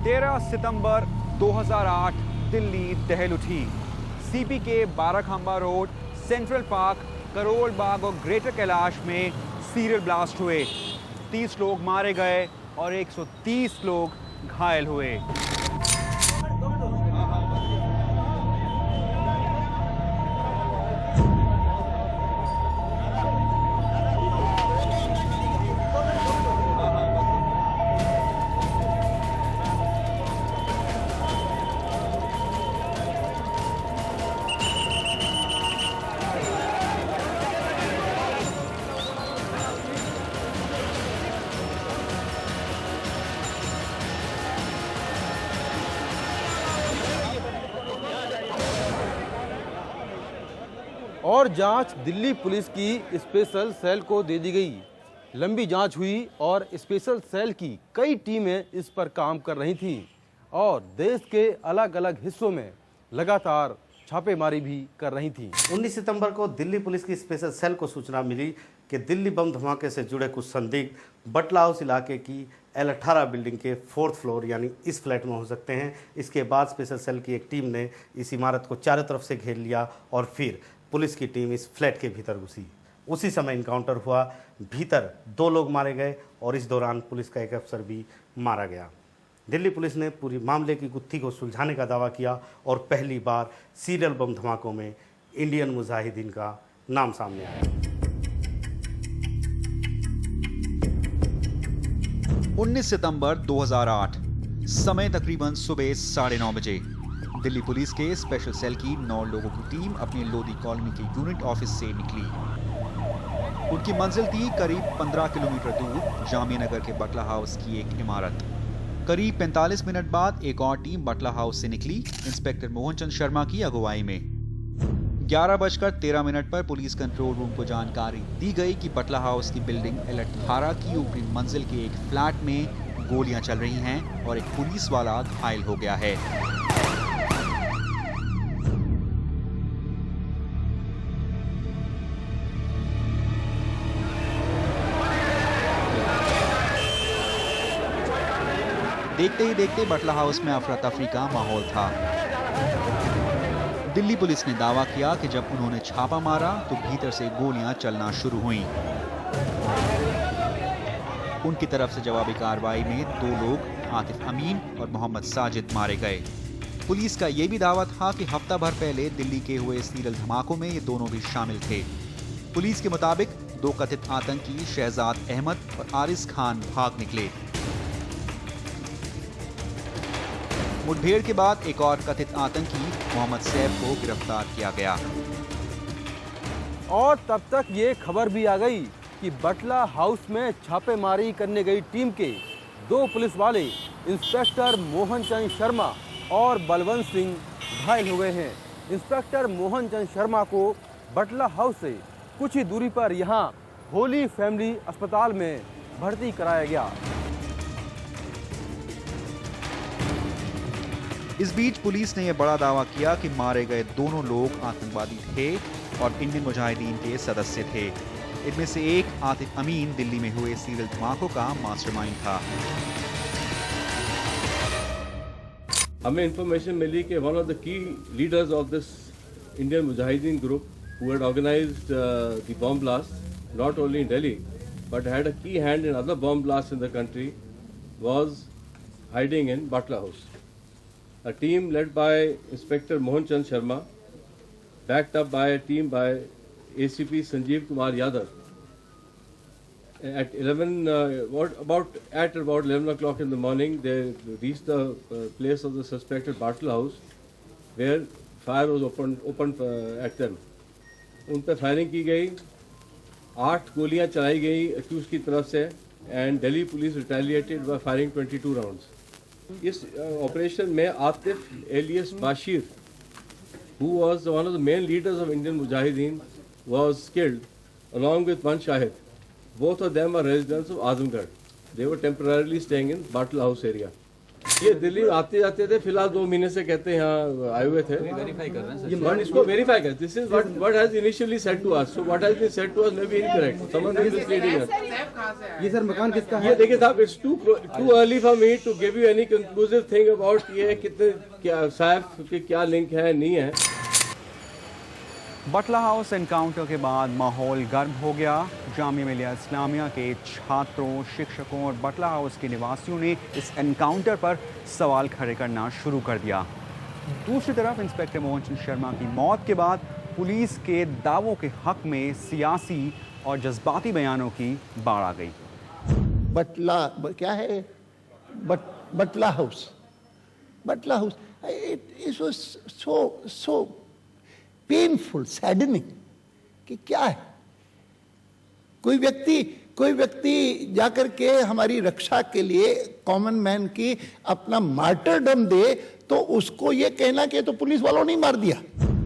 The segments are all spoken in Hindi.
13 सितंबर 2008 दिल्ली दहल उठी। सीपी के Barakhamba road, central park, Karol Bagh और ग्रेटर कैलाश में सीरियल ब्लास्ट हुए। 30 लोग मारे गए और 130 लोग घायल हुए। और जांच दिल्ली पुलिस की स्पेशल सेल को दे दी गई। लंबी जांच हुई और स्पेशल सेल की कई टीमें इस पर काम कर रही थीं और देश के अलग अलग हिस्सों में लगातार छापेमारी भी कर रही थीं। 19 सितंबर को दिल्ली पुलिस की स्पेशल सेल को सूचना मिली कि दिल्ली बम धमाके से जुड़े कुछ संदिग्ध बटला हाउस इलाके की L18 बिल्डिंग के 4th फ्लोर यानी इस फ्लैट में हो सकते हैं। इसके बाद स्पेशल सेल की एक टीम ने इस इमारत को चारों तरफ से घेर लिया और फिर पुलिस की टीम इस फ्लैट के भीतर घुसी। उसी समय इनकाउंटर हुआ। भीतर 2 लोग मारे गए और इस दौरान पुलिस का एक अफसर भी मारा गया। दिल्ली पुलिस ने पूरी मामले की गुत्थी को सुलझाने का दावा किया और पहली बार सीरियल बम धमाकों में इंडियन मुजाहिदीन का नाम सामने आया। 19 सितंबर 2008, समय तकरीबन सुबह 9:30 बजे। दिल्ली पुलिस के स्पेशल सेल की 9 लोगों की टीम अपने लोधी कॉलोनी के यूनिट ऑफिस से निकली। उनकी मंजिल थी करीब 15 किलोमीटर दूर जामिया नगर के बटला हाउस की एक इमारत। करीब 45 मिनट बाद एक और टीम बटला हाउस से निकली, इंस्पेक्टर मोहन चंद शर्मा की अगुवाई में। 11:13 पर पुलिस कंट्रोल रूम को जानकारी दी गई कि बटला हाउस की बिल्डिंग L18 की ऊपरी मंजिल के एक फ्लैट में गोलियां चल रही हैं और एक पुलिस वाला घायल हो गया है। देखते ही देखते बटला हाउस में अफरा तफरी का माहौल था। दिल्ली पुलिस ने दावा किया कि जब उन्होंने छापा मारा तो भीतर से गोलियां चलना शुरू हुईं। उनकी तरफ से जवाबी कार्रवाई में 2 लोग आतिफ अमीन और मोहम्मद साजिद मारे गए। पुलिस का यह भी दावा था कि हफ्ता भर पहले दिल्ली के हुए सीरियल धमाकों में ये दोनों भी शामिल थे। पुलिस के मुताबिक 2 कथित आतंकी शहजाद अहमद और आरिस खान भाग निकले। मुठभेड़ के बाद एक और कथित आतंकी मोहम्मद सैफ को गिरफ्तार किया गया। और तब तक ये खबर भी आ गई कि बटला हाउस में छापेमारी करने गई टीम के 2 पुलिस वाले इंस्पेक्टर मोहन चंद शर्मा और बलवंत सिंह घायल हुए हैं। इंस्पेक्टर मोहन चंद शर्मा को बटला हाउस से कुछ ही दूरी पर यहाँ होली फैमिली अस्पताल में भर्ती कराया गया। इस बीच पुलिस ने यह बड़ा दावा किया कि मारे गए दोनों लोग आतंकवादी थे और इंडियन मुजाहिदीन के सदस्य थे। इनमें से एक आतिफ अमीन दिल्ली में हुए सीरियल धमाकों का मास्टरमाइंड था। हमें इंफॉर्मेशन मिली कि one of the key leaders of this Indian Mujahideen group who had organised the bomb blast not only in Delhi but had a key hand in other bomb blast in the country was hiding in Batla house. A team led by Inspector Mohan Chand Sharma, backed up by a team by ACP Sanjeev Kumar Yadav. At about 11 o'clock in the morning, they reached the place of the suspected Bartle House, where fire was opened at them. उन पर फायरिंग की गई, 8 गोलियां चलाई गई एक्यूज की तरफ से, and Delhi police retaliated by firing 22 rounds. इस ऑपरेशन में Atif alias Bashir, who was one of the main leaders of Indian Mujahideen, was killed along with one Shahid. Both of them are residents of Azamgarh. They were temporarily staying in Bartle House area. ये दिल्ली आते जाते थे, फिलहाल 2 महीने से कहते हैं यहाँ आए हुए थे। वेरीफाई कर रहे हैं सर, इसको वेरीफाई कर। This is what has initially said to us, so what has been said to us may be incorrect, someone is misleading us. ये सर मकान किसका है? ये देखिए साहब, it's too early for me to give you any conclusive thing about ये कितने क्या साहब के क्या लिंक है नहीं है। बटला हाउस एनकाउंटर के बाद माहौल गर्म हो गया। जामिया मिलिया इस्लामिया के छात्रों, शिक्षकों और बटला हाउस के निवासियों ने इस एनकाउंटर पर सवाल खड़े करना शुरू कर दिया। दूसरी तरफ इंस्पेक्टर मोहन चंद शर्मा की मौत के बाद पुलिस के दावों के हक में सियासी और जज्बाती बयानों की बाढ़ आ गई। क्या है Batla house, it was so painful, saddening कि क्या है, कोई व्यक्ति जाकर के हमारी रक्षा के लिए कॉमन मैन की अपना मार्टरडम दे तो उसको ये कहना कि तो पुलिस वालों ने मार दिया।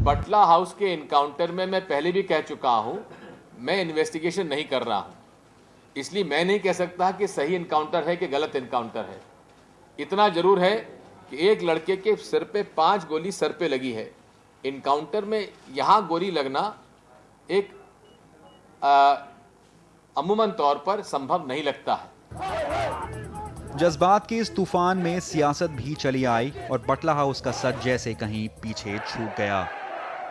बटला हाउस के इनकाउंटर में मैं पहले भी कह चुका हूं, मैं इन्वेस्टिगेशन नहीं कर रहा हूं, इसलिए मैं नहीं कह सकता कि सही इनकाउंटर है कि गलत इनकाउंटर है। इतना जरूर है कि एक लड़के के सिर पे 5 गोली सर पे लगी है। इनकाउंटर में यहां गोली लगना एक अमूमन तौर पर संभव नहीं लगता है। जज्बात के इस तूफान में सियासत भी चली आई और बटला हाउस का सच जैसे कहीं पीछे छूट गया।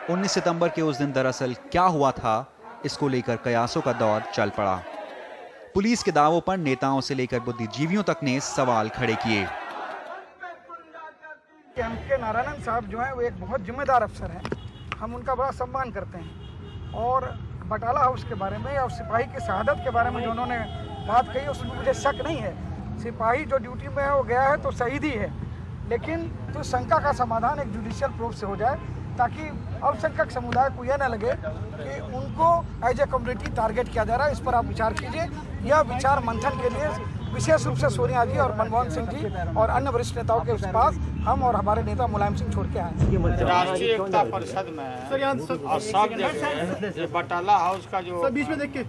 19 सितंबर के उस दिन दरअसल क्या हुआ था, इसको लेकर कयासों का दौर चल पड़ा। पुलिस के दावों पर नेताओं से लेकर बुद्धिजीवियों तक ने सवाल खड़े किए। एम.के. नारायणन साहब जो हैं वो एक बहुत जिम्मेदार अफसर हैं, हम उनका बड़ा सम्मान करते हैं। और बटाला हाउस के बारे में और सिपाही की शहादत के बारे में जो उन्होंने बात कही उसमें मुझे शक नहीं है। सिपाही जो ड्यूटी में है वो गया है तो शहीद ही है, लेकिन तो शंका का समाधान एक जुडिशियल प्रूफ से हो जाए ताकि अल्पसंख्यक समुदाय को यह न लगे कि उनको एज ए कम्युनिटी टारगेट किया जा रहा है। इस पर आप विचार कीजिए। यह विचार मंथन के लिए विशेष रूप से सोनिया जी और मनमोहन सिंह जी और अन्य वरिष्ठ नेताओं के पास हम और हमारे नेता मुलायम सिंह छोड़ के आए। राष्ट्रीय एकता परिषद में और सब जगह बटाला हाउस का जो बीच में देख के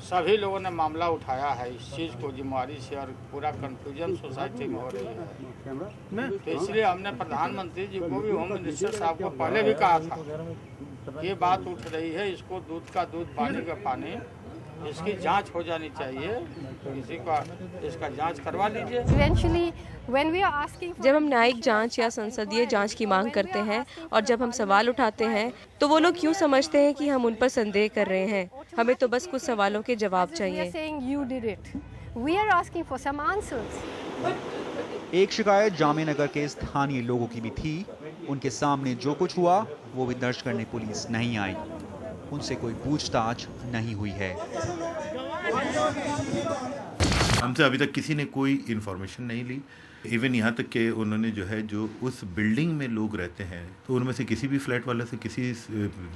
सभी लोगों ने मामला उठाया है, इस चीज़ को जिम्मेवारी से, और पूरा कंफ्यूजन सोसाइटी में हो रही है। तो इसलिए हमने प्रधानमंत्री जी को भी, होम मिनिस्टर साहब को पहले भी कहा था, ये बात उठ रही है, इसको दूध का दूध पानी का पानी, इसकी जांच हो जानी चाहिए, किसी का इसका जांच करवा लीजिए। जब हम न्यायिक जांच या संसदीय जांच की मांग करते हैं और जब हम सवाल उठाते हैं तो वो लोग क्यों समझते हैं कि हम उन पर संदेह कर रहे हैं। हमें तो बस कुछ सवालों के जवाब चाहिए। एक शिकायत जामिया नगर के स्थानीय लोगों की भी थी। उनके सामने जो कुछ हुआ वो भी दर्ज करने पुलिस नहीं आई, उनसे कोई पूछताछ नहीं हुई है। हमसे अभी तक किसी ने कोई इन्फॉर्मेशन नहीं ली। इवन यहाँ तक कि उन्होंने जो है, जो उस बिल्डिंग में लोग रहते हैं, तो उनमें से किसी भी फ्लैट वाले से, किसी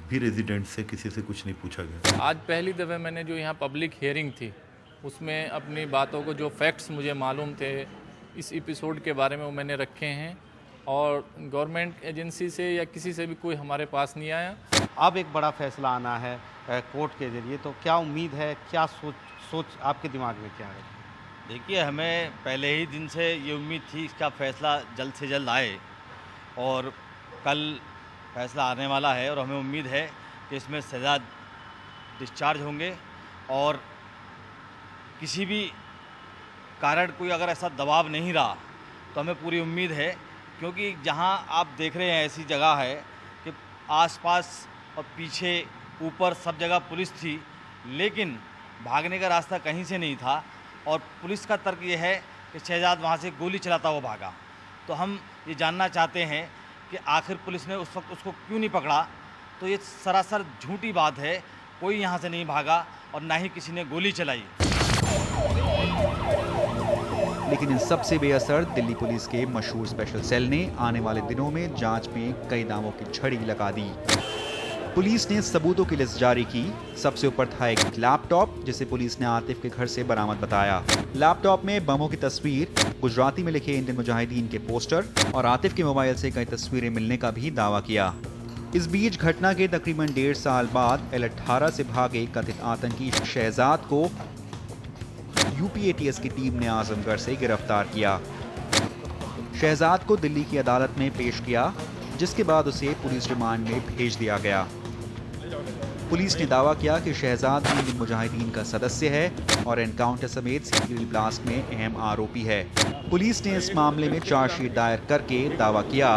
भी रेजिडेंट से, किसी से कुछ नहीं पूछा गया। आज पहली दफ़े मैंने जो यहाँ पब्लिक हियरिंग थी उसमें अपनी बातों को, जो फैक्ट्स मुझे मालूम थे इस एपिसोड के बारे में, वो मैंने रखे हैं और गवर्नमेंट एजेंसी से या किसी से भी कोई हमारे पास नहीं आया। अब एक बड़ा फैसला आना है कोर्ट के जरिए, तो क्या उम्मीद है, क्या सोच आपके दिमाग में क्या है? देखिए, हमें पहले ही दिन से ये उम्मीद थी इसका फैसला जल्द से जल्द आए और कल फैसला आने वाला है और हमें उम्मीद है कि इसमें सज़ा डिस्चार्ज होंगे और किसी भी कारण कोई अगर ऐसा दबाव नहीं रहा तो हमें पूरी उम्मीद है, क्योंकि जहां आप देख रहे हैं ऐसी जगह है कि आसपास और पीछे ऊपर सब जगह पुलिस थी, लेकिन भागने का रास्ता कहीं से नहीं था और पुलिस का तर्क ये है कि शहजाद वहाँ से गोली चलाता हुआ भागा। तो हम ये जानना चाहते हैं कि आखिर पुलिस ने उस वक्त उसको क्यों नहीं पकड़ा। तो ये सरासर झूठी बात है, कोई यहाँ से नहीं भागा और ना ही किसी ने गोली चलाई। लेकिन इन सबसे बेअसर दिल्ली पुलिस के मशहूर स्पेशल सेल ने आने वाले दिनों में जांच में कई दावों की छड़ी लगा दी। पुलिस ने सबूतों की लिस्ट जारी की। सबसे ऊपर था एक लैपटॉप जिसे पुलिस ने आतिफ के घर से बरामद बताया। लैपटॉप में बमों की तस्वीर, गुजराती में लिखे इंडियन मुजाहिदीन के पोस्टर और आतिफ के मोबाइल से कई तस्वीरें मिलने का भी दावा किया। इस बीच घटना के तकरीबन 1.5 साल बाद L18 से भागे कथित आतंकी शहजाद को यूपी ATS की टीम ने आजमगढ़ से गिरफ्तार किया। शहजाद को दिल्ली की अदालत में पेश किया, जिसके बाद उसे पुलिस रिमांड में भेज दिया गया। पुलिस ने दावा किया कि शहजाद इंडियन मुजाहिदीन का सदस्य है और एनकाउंटर समेत सीरियल ब्लास्ट में अहम आरोपी है। पुलिस ने इस मामले में चार्जशीट दायर करके दावा किया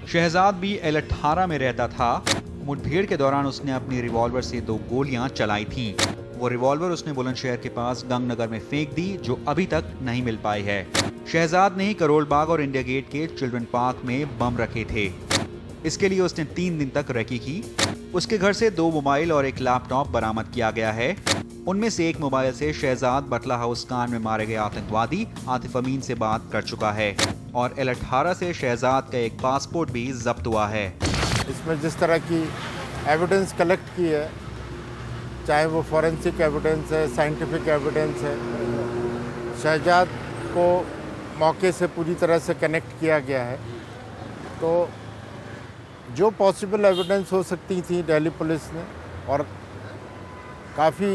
शहजाद भी L18 में रहता था। मुठभेड़ के दौरान उसने अपनी रिवॉल्वर से 2 गोलियां चलाई थीं। वो रिवॉल्वर उसने बुलंदशहर के पास गंगनगर में फेंक दी, जो अभी तक नहीं मिल पाई है। शहजाद ने ही करोल बाग और इंडिया गेट के चिल्ड्रन पार्क में बम रखे थे। इसके लिए उसने 3 दिन तक रेकी की। उसके घर से 2 मोबाइल और 1 लैपटॉप बरामद किया गया है। उनमें से एक मोबाइल से शहजाद बटला हाउस कांड में मारे गए आतंकवादी आतिफ अमीन से बात कर चुका है और L18 से शहजाद का एक पासपोर्ट भी जब्त हुआ है। इसमें जिस तरह की एविडेंस कलेक्ट की है, चाहे वो फॉरेंसिक एविडेंस है, साइंटिफिक एविडेंस है, शहजाद को मौके से पूरी तरह से कनेक्ट किया गया है। तो जो पॉसिबल एविडेंस हो सकती थी दिल्ली पुलिस ने और काफ़ी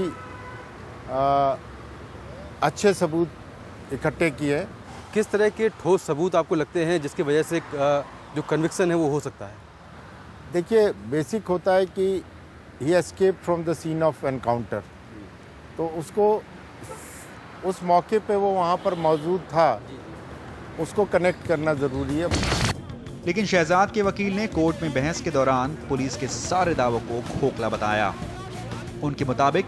अच्छे सबूत इकट्ठे किए। किस तरह के ठोस सबूत आपको लगते हैं जिसकी वजह से जो कन्विक्शन है वो हो सकता है? देखिए, बेसिक होता है कि he escape from the scene of encounter, तो उसको उस मौके पे वो वहाँ पर मौजूद था, उसको कनेक्ट करना ज़रूरी है। लेकिन शहजाद के वकील ने कोर्ट में बहस के दौरान पुलिस के सारे दावों को खोखला बताया। उनके मुताबिक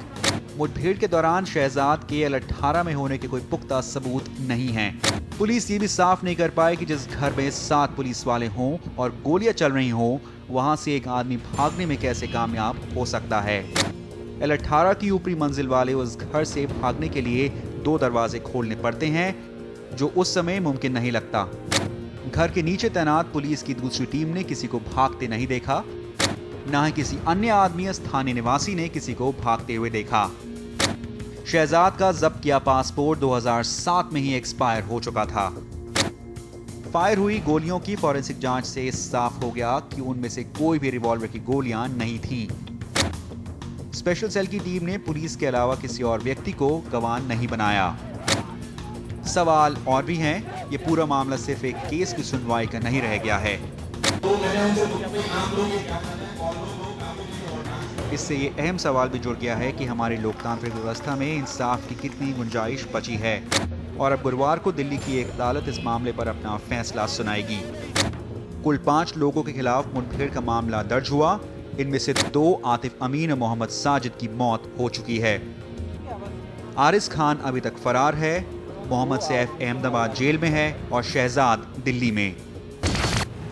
मुठभेड़ के दौरान शहजाद के L18 में होने के कोई पुख्ता सबूत नहीं हैं। पुलिस ये भी साफ नहीं कर पाई कि जिस घर में 7 पुलिस वाले हों और गोलियां चल रही हों, वहां से एक आदमी भागने में कैसे कामयाब हो सकता है। L18 की ऊपरी मंजिल वाले उस घर से भागने के लिए 2 दरवाजे खोलने पड़ते हैं, जो उस समय मुमकिन नहीं लगता। घर के नीचे तैनात पुलिस की दूसरी टीम ने किसी को भागते नहीं देखा, न ही किसी अन्य आदमी स्थानीय निवासी ने किसी को भागते हुए देखा। शहजाद का जब्त किया पासपोर्ट 2007 में ही एक्सपायर हो चुका था। फायर हुई गोलियों की फॉरेंसिक जांच से साफ हो गया कि उनमें से कोई भी रिवॉल्वर की गोलियां नहीं थीं। स्पेशल सेल की टीम ने पुलिस के अलावा किसी और व्यक्ति को गवाह नहीं बनाया। सवाल और भी हैं, ये पूरा मामला सिर्फ एक केस की सुनवाई का नहीं रह गया है। इससे ये अहम सवाल भी जुड़ गया है कि हमारी लोकतांत्रिक व्यवस्था में इंसाफ की कितनी गुंजाइश बची है। और अब गुरुवार को दिल्ली की एक अदालत इस मामले पर अपना फैसला सुनाएगी। कुल 5 लोगों के खिलाफ मुठभेड़ का मामला दर्ज हुआ। इनमें से 2 आतिफ अमीन और मोहम्मद साजिद की मौत हो चुकी है। आरिस खान अभी तक फरार है। मोहम्मद सैफ अहमदाबाद जेल में है और शहजाद दिल्ली में।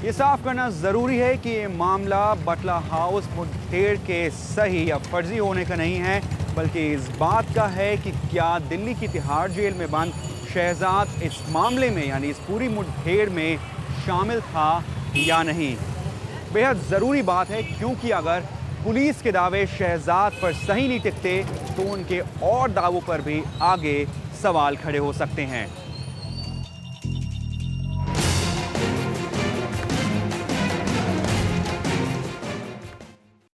ये साफ करना ज़रूरी है कि ये मामला बटला हाउस मुठभेड़ के सही या फर्जी होने का नहीं है, बल्कि इस बात का है कि क्या दिल्ली की तिहाड़ जेल में बंद शहजाद इस मामले में यानी इस पूरी मुठभेड़ में शामिल था या नहीं। बेहद ज़रूरी बात है, क्योंकि अगर पुलिस के दावे शहजाद पर सही नहीं टिकते तो उनके और दावों पर भी आगे सवाल खड़े हो सकते हैं।